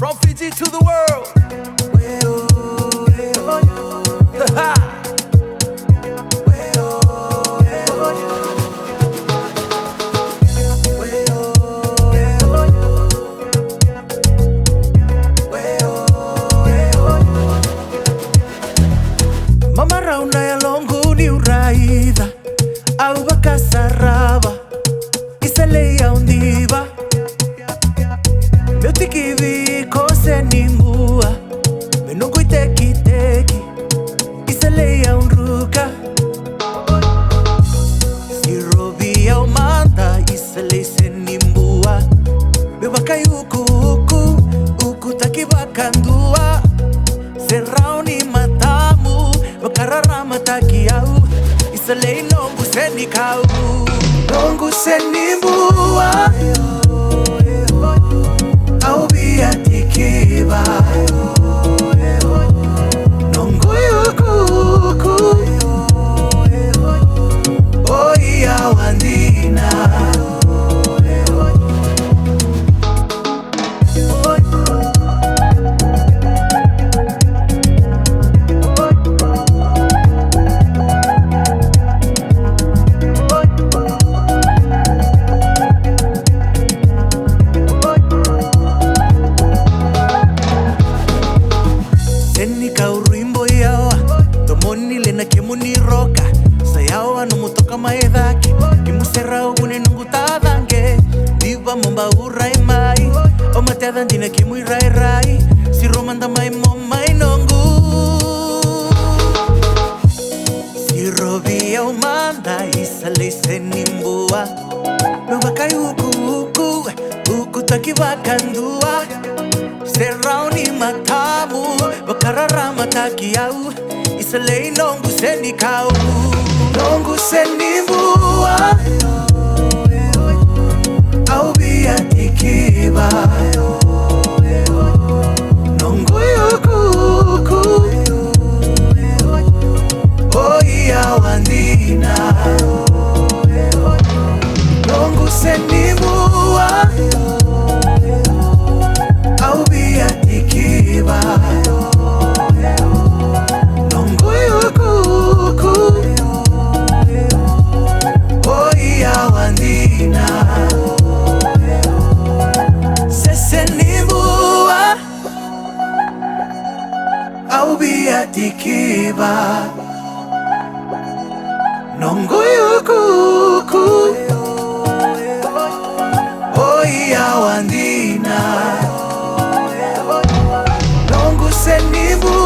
From Fiji to the world. Mama rauna ya longu ni uraidha au bakasaraba isele ya undiva meu tikivi kose nimbua menungu iteki teki isele ya unruka sirobi ya umanda isele senimbua meu bakayuku uku takibakandua Serauni matamu Bakarara mataki au Isalei Noqu Senibua Noqu Senibua Au biatikiba Noqu yukuku Oia wandina Roka sayawa no mutoka maedhake kimusera ugune nungutadange diva momba urai mai o mateada ndina kimuirai rai si romanda mai momai nongu si robia umanda isale senimbua no bakai uku takibakandua Serauni matamu bakarara mataki au Isalei Noqu Senibua Noqu Senibua Au biatikiba Noqu yukuku Oia wandina Noqu Senibua Au biatikiba Sesenibua Au biatikiba Noqu yukuku Oia wandina Noqu Senibua